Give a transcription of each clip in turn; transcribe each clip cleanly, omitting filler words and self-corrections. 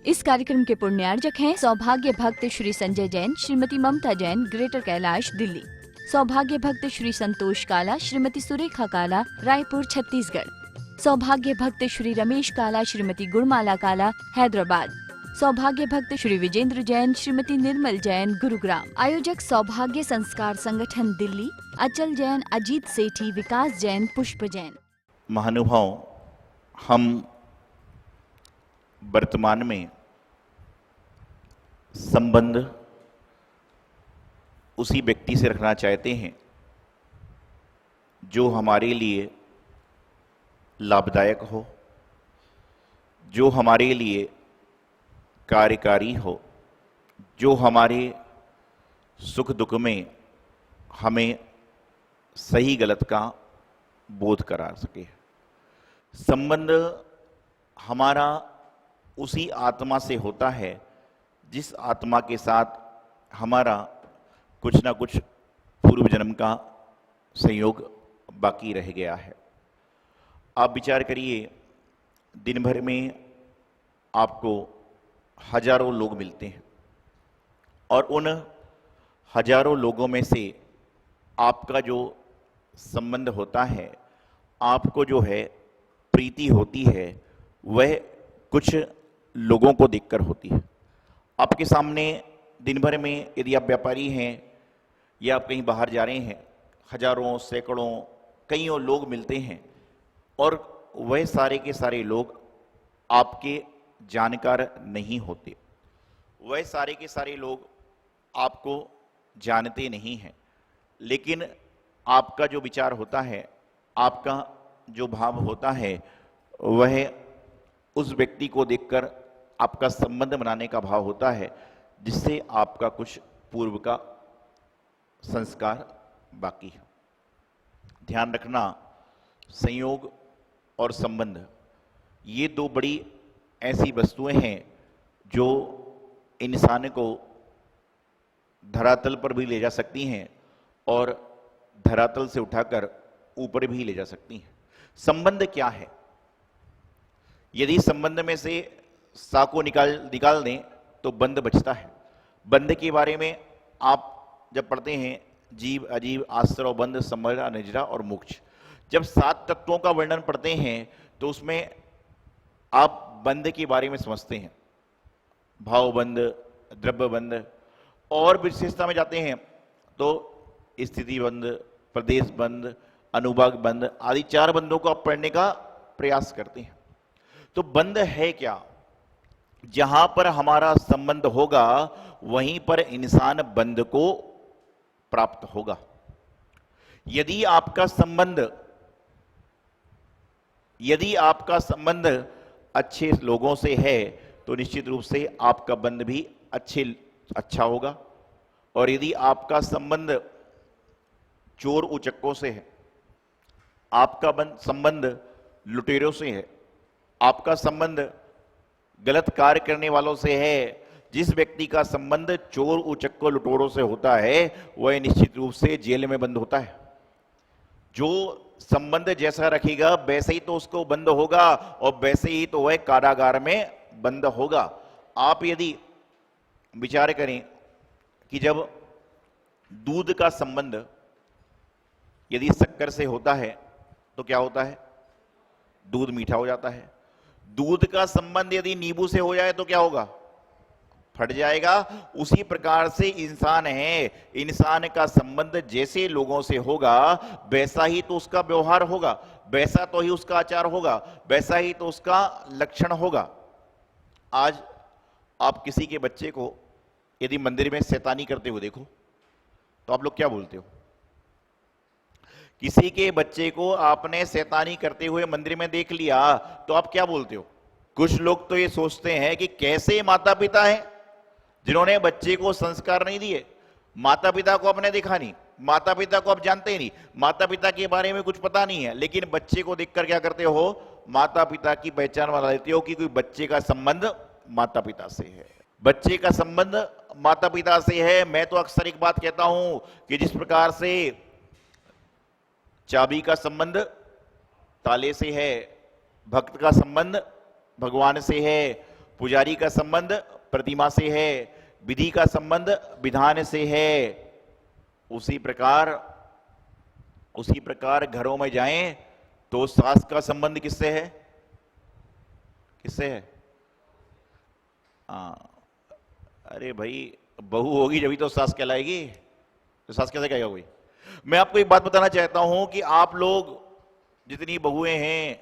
इस कार्यक्रम के पुण्यार्जक हैं सौभाग्य भक्त श्री संजय जैन, श्रीमती ममता जैन, ग्रेटर कैलाश, दिल्ली। सौभाग्य भक्त श्री संतोष काला, श्रीमती सुरेखा काला, रायपुर, छत्तीसगढ़। सौभाग्य भक्त श्री रमेश काला, श्रीमती गुणमाला काला, हैदराबाद। सौभाग्य भक्त श्री विजेंद्र जैन, श्रीमती निर्मल जैन, गुरुग्राम। आयोजक सौभाग्य संस्कार संगठन, दिल्ली। अचल जैन, अजीत सेठी, विकास जैन, पुष्प जैन। महानुभाव, हम वर्तमान में संबंध उसी व्यक्ति से रखना चाहते हैं जो हमारे लिए लाभदायक हो, जो हमारे लिए कार्यकारी हो, जो हमारे सुख दुख में हमें सही गलत का बोध करा सके। संबंध हमारा उसी आत्मा से होता है जिस आत्मा के साथ हमारा कुछ ना कुछ पूर्व जन्म का संयोग बाकी रह गया है। आप विचार करिए, दिन भर में आपको हजारों लोग मिलते हैं और उन हजारों लोगों में से आपका जो संबंध होता है, आपको जो है प्रीति होती है, वह कुछ लोगों को देखकर होती है। आपके सामने दिन भर में यदि आप व्यापारी हैं या आप कहीं बाहर जा रहे हैं, हजारों, सैकड़ों, कईयों लोग मिलते हैं और वह सारे के सारे लोग आपके जानकार नहीं होते। वह सारे के सारे लोग आपको जानते नहीं हैं, लेकिन आपका जो विचार होता है, आपका जो भाव होता है, वह उस व्यक्ति को देखकर आपका संबंध बनाने का भाव होता है, जिससे आपका कुछ पूर्व का संस्कार बाकी है। ध्यान रखना, संयोग और संबंध ये दो बड़ी ऐसी वस्तुएं हैं जो इंसान को धरातल पर भी ले जा सकती हैं और धरातल से उठाकर ऊपर भी ले जा सकती हैं। संबंध क्या है? यदि संबंध में से सा को निकाल दें तो बंध बचता है। बंध के बारे में आप जब पढ़ते हैं, जीव, अजीव, आश्रव, बंध, समरा, निजरा और मोक्ष, जब 7 तत्वों का वर्णन पढ़ते हैं तो उसमें आप बंध के बारे में समझते हैं। भाव बंध, द्रव्य बंध, और विशेषता में जाते हैं तो स्थिति बंध, प्रदेश बंध, अनुभाग बंध आदि 4 बंधों को आप पढ़ने का प्रयास करते हैं। तो बंध है क्या? जहां पर हमारा संबंध होगा वहीं पर इंसान बंध को प्राप्त होगा। यदि आपका संबंध अच्छे लोगों से है तो निश्चित रूप से आपका बंध भी अच्छा होगा। और यदि आपका संबंध चोर उचक्कों से है, आपका संबंध लुटेरों से है, आपका संबंध गलत कार्य करने वालों से है, जिस व्यक्ति का संबंध चोर उचक्कों लुटेरों से होता है वह निश्चित रूप से जेल में बंद होता है। जो संबंध जैसा रखेगा वैसे ही तो उसको बंद होगा और वैसे ही तो वह कारागार में बंद होगा। आप यदि विचार करें कि जब दूध का संबंध यदि शक्कर से होता है तो क्या होता है? दूध मीठा हो जाता है। दूध का संबंध यदि नींबू से हो जाए तो क्या होगा? फट जाएगा। उसी प्रकार से इंसान है, इंसान का संबंध जैसे लोगों से होगा वैसा ही तो उसका व्यवहार होगा, वैसा तो ही उसका आचार होगा, वैसा ही तो उसका लक्षण होगा। आज आप किसी के बच्चे को यदि मंदिर में शैतानी करते हुए देखो तो आप लोग क्या बोलते हो? किसी के बच्चे को आपने शैतानी करते हुए मंदिर में देख लिया तो आप क्या बोलते हो? कुछ लोग तो ये सोचते हैं कि कैसे माता पिता हैं जिन्होंने बच्चे को संस्कार नहीं दिए। माता पिता को आपने देखा नहीं, माता पिता को आप जानते ही नहीं, माता पिता के बारे में कुछ पता नहीं है, लेकिन बच्चे को देखकर क्या करते हो? माता पिता की पहचान बना लेते हो कि कोई बच्चे का संबंध माता पिता से है, बच्चे का संबंध माता पिता से है। मैं तो अक्सर एक बात कहता हूं कि जिस प्रकार से चाबी का संबंध ताले से है, भक्त का संबंध भगवान से है, पुजारी का संबंध प्रतिमा से है, विधि का संबंध विधान से है। उसी प्रकार घरों में जाएं तो सास का संबंध किससे है? किससे है? अरे भाई, बहू होगी जब तो सास कहलाएगी, तो सास कैसे कहेगा कोई? मैं आपको एक बात बताना चाहता हूं कि आप लोग जितनी बहुएं हैं,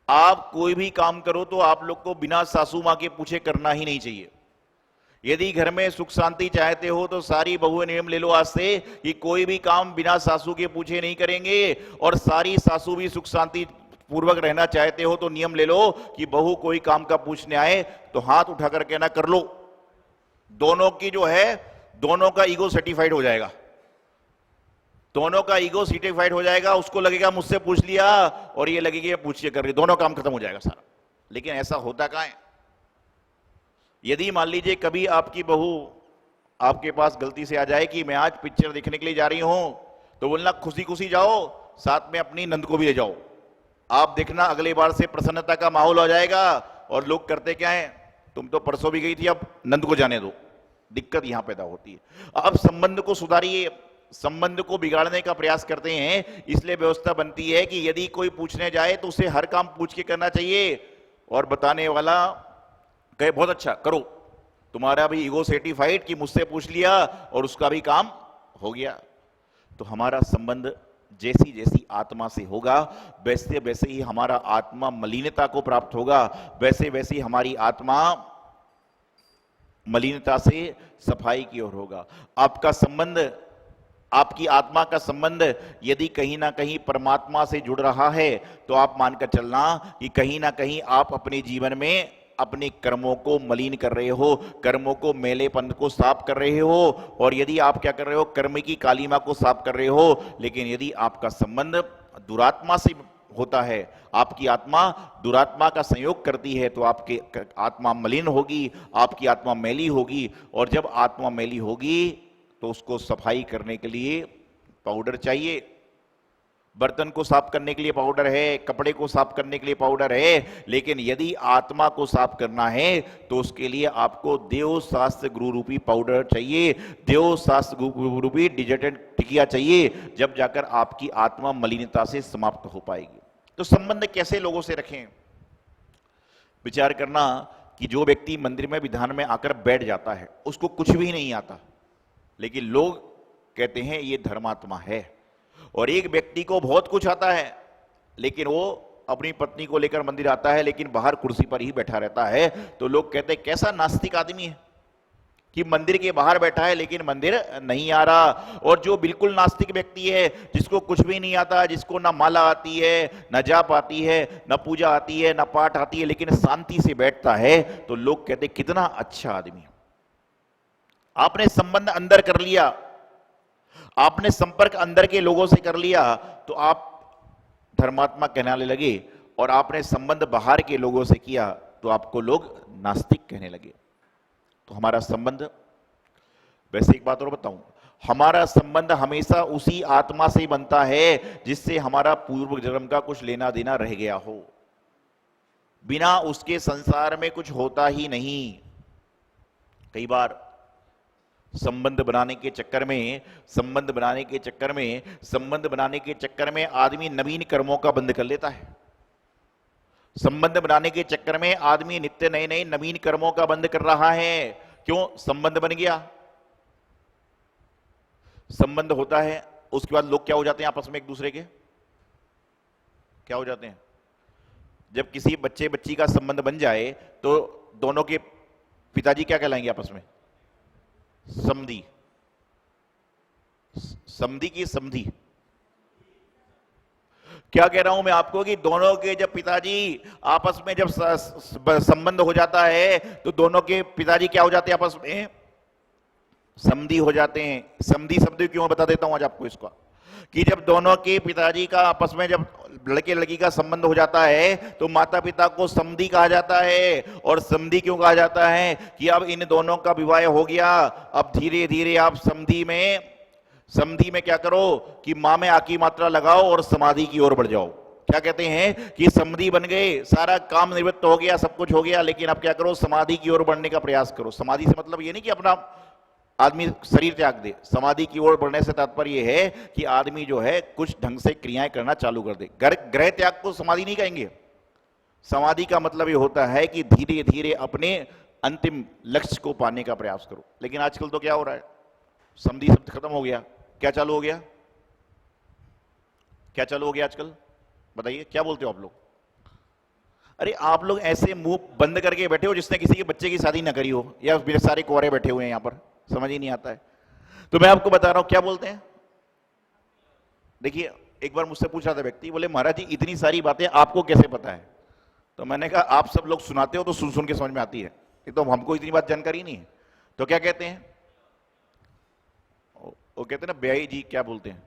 आप कोई भी काम करो तो आप लोग को बिना सासू मां के पूछे करना ही नहीं चाहिए। यदि घर में सुख शांति चाहते हो तो सारी बहुएं नियम ले लो आज से कि कोई भी काम बिना सासू के पूछे नहीं करेंगे, और सारी सासू भी सुख शांति पूर्वक रहना चाहते हो तो नियम ले लो कि बहू कोई काम का पूछने आए तो हाथ उठा कर कहना कर लो। दोनों की जो है, दोनों का ईगो सर्टिफाइड हो जाएगा, दोनों का ईगो सर्टिफाइड हो जाएगा। उसको लगेगा मुझसे पूछ लिया, और ये लगेगी पूछ के कर रही, दोनों काम खत्म हो जाएगा सारा। लेकिन ऐसा होता कहां है? यदि मान लीजिए कभी आपकी बहू आपके पास गलती से आ जाए कि मैं आज पिक्चर देखने के लिए जा रही हूं, तो बोलना खुशी खुशी जाओ, साथ में अपनी नंद को भी ले जाओ। आप देखना अगली बार से प्रसन्नता का माहौल हो जाएगा। और लोग करते क्या है, तुम तो परसों भी गई थी, अब नंद को जाने दो। दिक्कत यहां पैदा होती है। अब संबंध को सुधारिए, संबंध को बिगाड़ने का प्रयास करते हैं, इसलिए व्यवस्था बनती है कि यदि कोई पूछने जाए तो उसे हर काम पूछ के करना चाहिए, और बताने वाला कहे बहुत अच्छा करो, तुम्हारा भी ईगो सर्टिफाइड कि मुझसे पूछ लिया और उसका भी काम हो गया। तो हमारा संबंध जैसी जैसी आत्मा से होगा, वैसे वैसे ही हमारा आत्मा मलिनता को प्राप्त होगा, वैसे वैसे ही हमारी आत्मा मलिनता से सफाई की ओर होगा। आपका संबंध, आपकी आत्मा का संबंध यदि कहीं ना कहीं परमात्मा से जुड़ रहा है, तो आप मानकर चलना कि कहीं ना कहीं आप अपने जीवन में अपने कर्मों को मलिन कर रहे हो, कर्मों को, मैलेपन को साफ कर रहे हो। और यदि आप क्या कर रहे हो, कर्म की कालीमा को साफ कर रहे हो। लेकिन यदि आपका संबंध दुरात्मा से होता है, आपकी आत्मा दुरात्मा का संयोग करती है, तो आपकी आत्मा मलिन होगी, आपकी आत्मा मैली होगी। और जब आत्मा मैली होगी तो उसको सफाई करने के लिए पाउडर चाहिए। बर्तन को साफ करने के लिए पाउडर है, कपड़े को साफ करने के लिए पाउडर है, लेकिन यदि आत्मा को साफ करना है तो उसके लिए आपको देव शास्त्र गुरु रूपी पाउडर चाहिए, देव शास्त्र गुरु रूपी डिटर्जेंट टिकिया चाहिए, जब जाकर आपकी आत्मा मलिनता से समाप्त हो पाएगी। तो संबंध कैसे लोगों से रखें? विचार करना कि जो व्यक्ति मंदिर में विधान में आकर बैठ जाता है, उसको कुछ भी नहीं आता, लेकिन लोग कहते हैं ये धर्मात्मा है। और एक व्यक्ति को बहुत कुछ आता है, लेकिन वो अपनी पत्नी को लेकर मंदिर आता है, लेकिन बाहर कुर्सी पर ही बैठा रहता है, तो लोग कहते हैं कैसा नास्तिक आदमी है कि मंदिर के बाहर बैठा है लेकिन मंदिर नहीं आ रहा। और जो बिल्कुल नास्तिक व्यक्ति है, जिसको कुछ भी नहीं आता, जिसको ना माला आती है, ना जाप आती है, ना पूजा आती है, ना पाठ आती है, लेकिन शांति से बैठता है, तो लोग कहते हैं कितना अच्छा आदमी है। आपने संबंध अंदर कर लिया, आपने संपर्क अंदर के लोगों से कर लिया, तो आप धर्मात्मा कहलाने लगे। और आपने संबंध बाहर के लोगों से किया तो आपको लोग नास्तिक कहने लगे। तो हमारा संबंध, वैसे एक बात और बताऊं, हमारा संबंध हमेशा उसी आत्मा से बनता है जिससे हमारा पूर्व जन्म का कुछ लेना देना रह गया हो। बिना उसके संसार में कुछ होता ही नहीं। कई बार संबंध बनाने के चक्कर में आदमी नवीन कर्मों का बंध कर लेता है। संबंध बनाने के चक्कर में आदमी नित्य नए नए नवीन कर्मों का बंध कर रहा है। क्यों? संबंध बन गया, संबंध होता है, उसके बाद लोग क्या हो जाते हैं आपस में एक दूसरे के, क्या हो जाते हैं? जब किसी बच्चे बच्ची का संबंध बन जाए तो दोनों के पिताजी क्या कहलाएंगे आपस में? समधी। समधी की समधी। क्या कह रहा हूं मैं आपको कि दोनों के जब पिताजी आपस में जब संबंध हो जाता है तो दोनों के पिताजी क्या हो जाते हैं आपस में? समधी हो जाते हैं। समधी शब्द क्यों बता देता हूं आज आपको इसका, कि जब दोनों के पिताजी का आपस में जब लड़के लड़की का संबंध हो जाता है तो माता पिता को समधी कहा जाता है। और समधी क्यों कहा जाता है? कि अब इन दोनों का विवाह हो गया, अब धीरे धीरे आप समधी में क्या करो कि मां में आ की मात्रा लगाओ और समाधि की ओर बढ़ जाओ। क्या कहते हैं कि समधी बन गए, सारा काम निवृत्त हो गया, सब कुछ हो गया, लेकिन अब क्या करो, समाधि की ओर बढ़ने का प्रयास करो। समाधि से मतलब ये नहीं कि अपना आदमी शरीर त्याग दे, समाधि की ओर बढ़ने से तात्पर्य यह है कि आदमी जो है कुछ ढंग से क्रियाएं करना चालू कर दे। ग्रह त्याग को समाधि नहीं कहेंगे। समाधि का मतलब ये होता है कि धीरे धीरे अपने अंतिम लक्ष्य को पाने का प्रयास करो। लेकिन आजकल तो क्या हो रहा है, समधि शब्द खत्म हो गया, क्या चालू हो गया, क्या चालू हो गया आजकल, बताइए क्या बोलते हो आप लोग? अरे आप लोग ऐसे मुंह बंद करके बैठे हो जिसने किसी के बच्चे की शादी ना करी हो, या मेरे सारे कुंवारे बैठे हुए हैं यहां पर, समझ ही नहीं आता है। तो मैं आपको बता रहा हूं क्या बोलते हैं। देखिए एक बार मुझसे पूछ रहा था व्यक्ति, बोले महाराज जी इतनी सारी बातें आपको कैसे पता है? तो मैंने कहा आप सब लोग सुनाते हो तो सुन सुन के समझ में आती है, ये तो हमको इतनी बात जानकारी नहीं है। तो क्या कहते हैं वो कहते हैं ना ब्याई जी, क्या बोलते हैं,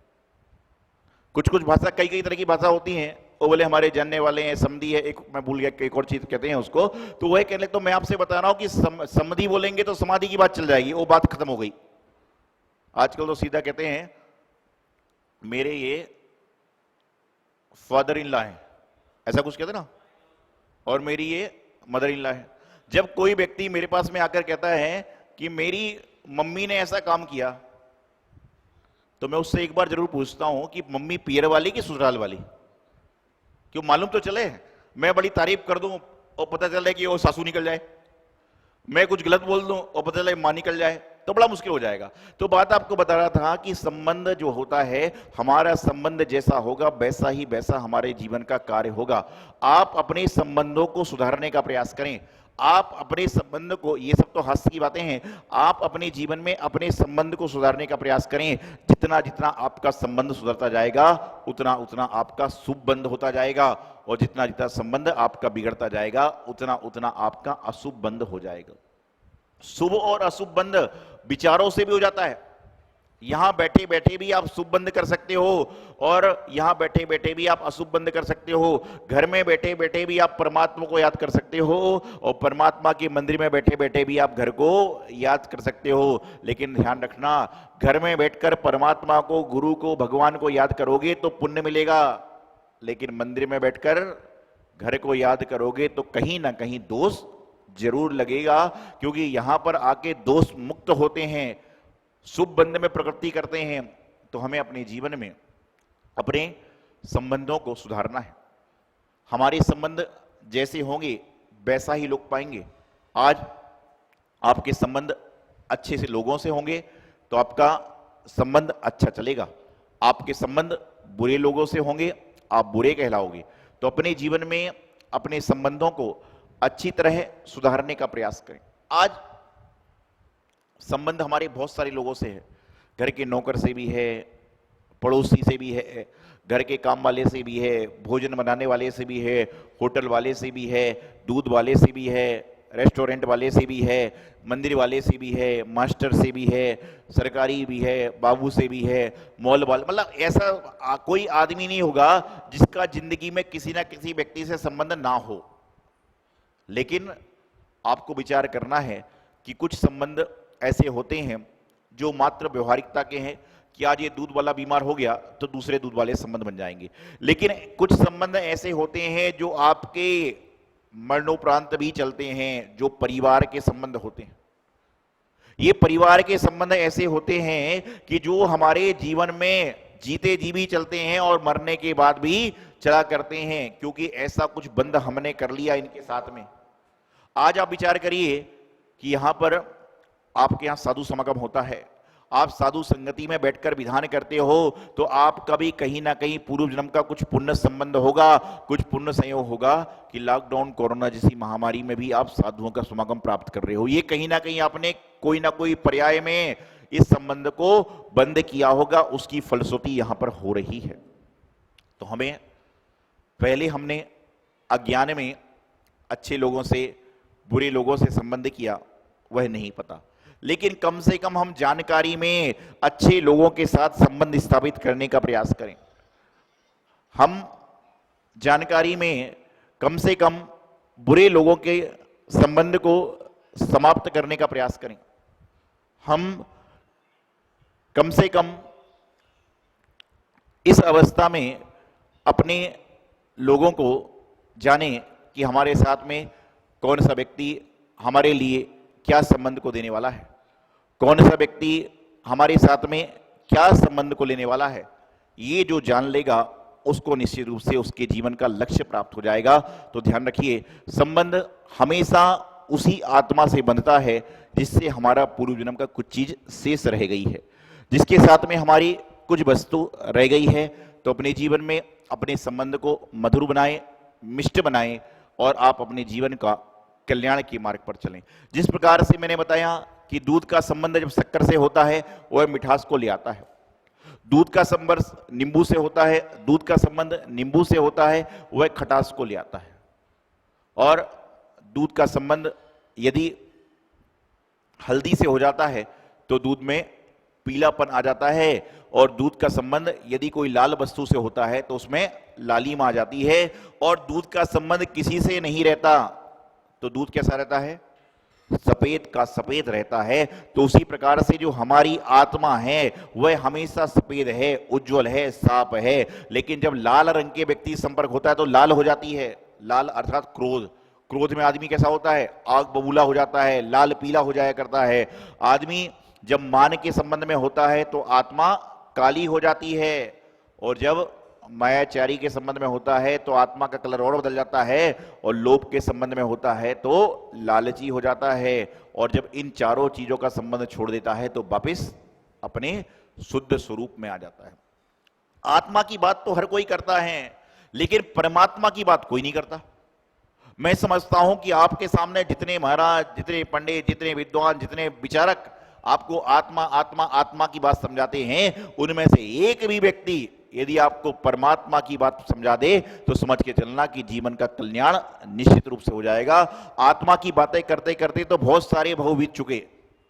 कुछ कुछ भाषा, कई कई तरह की भाषा होती हैं। वो बोले हमारे जानने वाले हैं, समधी है, एक मैं भूल गया एक और चीज कहते हैं उसको, तो वह कहने। तो मैं आपसे बता रहा हूं कि समधी बोलेंगे तो समाधि की बात चल जाएगी, वो बात खत्म हो गई। आजकल तो सीधा कहते हैं मेरे ये फादर इन लॉ है, ऐसा कुछ कहते ना, और मेरी ये मदर इन लॉ है। जब कोई व्यक्ति मेरे पास में आकर कहता है कि मेरी मम्मी ने ऐसा काम किया, तो मैं उससे एक बार जरूर पूछता हूं कि मम्मी पियर वाली कि ससुराल वाली, क्यों मालूम तो चले। मैं बड़ी तारीफ कर दूं और पता चले कि वो सासू निकल जाए, मैं कुछ गलत बोल दूं और पता चले मां निकल जाए, तो बड़ा मुश्किल हो जाएगा। तो बात आपको बता रहा था कि संबंध जो होता है, हमारा संबंध जैसा होगा वैसा ही वैसा हमारे जीवन का कार्य होगा। आप अपने संबंधों को सुधारने का प्रयास करें। आप अपने संबंध को, ये सब तो हास्य की बातें हैं, आप अपने जीवन में अपने संबंध को सुधारने का प्रयास करें। जितना जितना आपका संबंध सुधरता जाएगा उतना उतना आपका शुभ बंध होता जाएगा, और जितना जितना संबंध आपका बिगड़ता जाएगा उतना उतना आपका अशुभ बंध हो जाएगा। शुभ और अशुभ बंध विचारों से भी हो जाता है। यहां बैठे बैठे भी आप शुभ बंद कर सकते हो, और यहां बैठे बैठे भी आप अशुभ बंद कर सकते हो। घर में बैठे बैठे भी आप परमात्मा को याद कर सकते हो, और परमात्मा के मंदिर में बैठे बैठे भी आप घर को याद कर सकते हो। लेकिन ध्यान रखना, घर में बैठकर परमात्मा को, गुरु को, भगवान को याद करोगे तो पुण्य मिलेगा, लेकिन मंदिर में बैठकर घर को याद करोगे तो कहीं ना कहीं दोष जरूर लगेगा, क्योंकि यहां पर आके दोष मुक्त होते हैं, शुभ बंध में प्रकृति करते हैं। तो हमें अपने जीवन में अपने संबंधों को सुधारना है। हमारे संबंध जैसे होंगे वैसा ही लोग पाएंगे। आज आपके संबंध अच्छे से लोगों से होंगे तो आपका संबंध अच्छा चलेगा। आपके संबंध बुरे लोगों से होंगे, आप बुरे कहलाओगे। तो अपने जीवन में अपने संबंधों को अच्छी तरह सुधारने का प्रयास करें। आज संबंध हमारे बहुत सारे लोगों से है, घर के नौकर से भी है, पड़ोसी से भी है, घर के काम वाले से भी है, भोजन बनाने वाले से भी है, होटल वाले से भी है, दूध वाले से भी है, रेस्टोरेंट वाले से भी है, मंदिर वाले से भी है, मास्टर से भी है, सरकारी भी है, बाबू से भी है, मॉल वाले, मतलब ऐसा कोई आदमी नहीं होगा जिसका जिंदगी में किसी ना किसी व्यक्ति से संबंध ना हो। लेकिन आपको विचार करना है कि कुछ संबंध ऐसे होते हैं जो मात्र व्यवहारिकता के हैं, कि आज ये दूध वाला बीमार हो गया तो दूसरे दूध वाले संबंध बन जाएंगे। लेकिन कुछ संबंध ऐसे होते हैं जो आपके मरणोपरांत भी चलते हैं, जो परिवार के संबंध होते हैं। ये परिवार के संबंध ऐसे होते हैं कि जो हमारे जीवन में जीते जी भी चलते हैं और मरने के बाद भी चला करते हैं, क्योंकि ऐसा कुछ बंध हमने कर लिया इनके साथ में। आज आप विचार करिए कि यहां पर आपके यहां साधु समागम होता है, आप साधु संगति में बैठकर विधान करते हो, तो आपका भी कहीं ना कहीं पूर्व जन्म का कुछ पुण्य संबंध होगा, कुछ पुण्य संयोग होगा कि लॉकडाउन कोरोना जैसी महामारी में भी आप साधुओं का समागम प्राप्त कर रहे हो। ये कहीं ना कहीं आपने कोई ना कोई पर्याय में इस संबंध को बंद किया होगा, उसकी फलश्रुति यहां पर हो रही है। तो हमें पहले हमने अज्ञान में अच्छे लोगों से बुरे लोगों से संबंध किया, वह नहीं पता, लेकिन कम से कम हम जानकारी में अच्छे लोगों के साथ संबंध स्थापित करने का प्रयास करें। हम जानकारी में कम से कम बुरे लोगों के संबंध को समाप्त करने का प्रयास करें। हम कम से कम इस अवस्था में अपने लोगों को जाने कि हमारे साथ में कौन सा व्यक्ति हमारे लिए क्या संबंध को देने वाला है, कौन सा व्यक्ति हमारे साथ में क्या संबंध को लेने वाला है। ये जो जान लेगा उसको निश्चित रूप से उसके जीवन का लक्ष्य प्राप्त हो जाएगा। तो ध्यान रखिए, संबंध हमेशा उसी आत्मा से बंधता है जिससे हमारा पूर्व जन्म का कुछ चीज शेष रह गई है, जिसके साथ में हमारी कुछ वस्तु रह गई है। तो अपने जीवन में अपने संबंध को मधुर बनाएं, मिष्ट बनाएं और आप अपने जीवन का कल्याण के मार्ग पर चलें। जिस प्रकार से मैंने बताया कि दूध का संबंध जब शक्कर से होता है वह मिठास को ले आता है, दूध का संबंध नींबू से होता है, दूध का संबंध नींबू से होता है वह खटास को ले आता है। और दूध का संबंध यदि हल्दी से हो जाता है तो दूध में पीलापन आ जाता है, और दूध का संबंध यदि कोई लाल वस्तु से होता है तो उसमें लालिमा आ जाती है। और दूध का संबंध किसी से नहीं रहता तो दूध कैसा रहता है, सफेद का सफेद रहता है। तो उसी प्रकार से जो हमारी आत्मा है वह हमेशा सफेद है, उज्जवल है, साफ है। लेकिन जब लाल रंग के व्यक्ति संपर्क होता है तो लाल हो जाती है। लाल अर्थात क्रोध, क्रोध में आदमी कैसा होता है, आग बबूला हो जाता है, लाल पीला हो जाया करता है। आदमी जब मान के संबंध में होता है तो आत्मा काली हो जाती है, और जब मायाचारी के संबंध में होता है तो आत्मा का कलर और बदल जाता है, और लोभ के संबंध में होता है तो लालची हो जाता है। और जब इन चारों चीजों का संबंध छोड़ देता है तो वापिस अपने शुद्ध स्वरूप में आ जाता है। आत्मा की बात तो हर कोई करता है, लेकिन परमात्मा की बात कोई नहीं करता। मैं समझता हूं कि आपके सामने जितने महाराज, जितने पंडित, जितने विद्वान, जितने विचारक आपको आत्मा आत्मा आत्मा की बात समझाते हैं, उनमें से एक भी व्यक्ति यदि आपको परमात्मा की बात समझा दे तो समझ के चलना कि जीवन का कल्याण निश्चित रूप से हो जाएगा। आत्मा की बातें करते करते तो बहुत सारे बहु बीत चुके,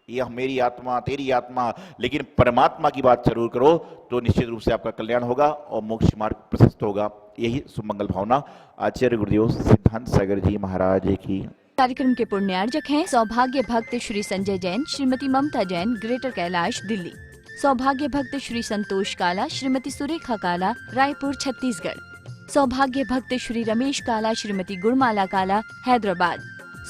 ये मेरी आत्मा, तेरी आत्मा, लेकिन परमात्मा की बात जरूर करो तो निश्चित रूप से आपका कल्याण होगा और मोक्ष मार्ग प्रशस्त होगा। यही सुमंगल भावना। आचार्य गुरुदेव सिद्धांत सागर जी महाराज की। कार्यक्रम के पुण्यार्जक हैं सौभाग्य भक्त श्री संजय जैन, श्रीमती ममता जैन, ग्रेटर कैलाश, दिल्ली। सौभाग्य भक्त श्री संतोष काला, श्रीमती सुरेखा काला, रायपुर, छत्तीसगढ़। सौभाग्य भक्त श्री रमेश काला, श्रीमती गुणमाला काला, हैदराबाद।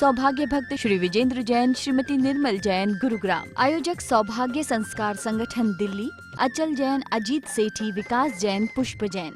सौभाग्य भक्त श्री विजेंद्र जैन, श्रीमती निर्मल जैन, गुरुग्राम। आयोजक सौभाग्य संस्कार संगठन, दिल्ली। अचल जैन, अजीत सेठी, विकास जैन, पुष्प जैन।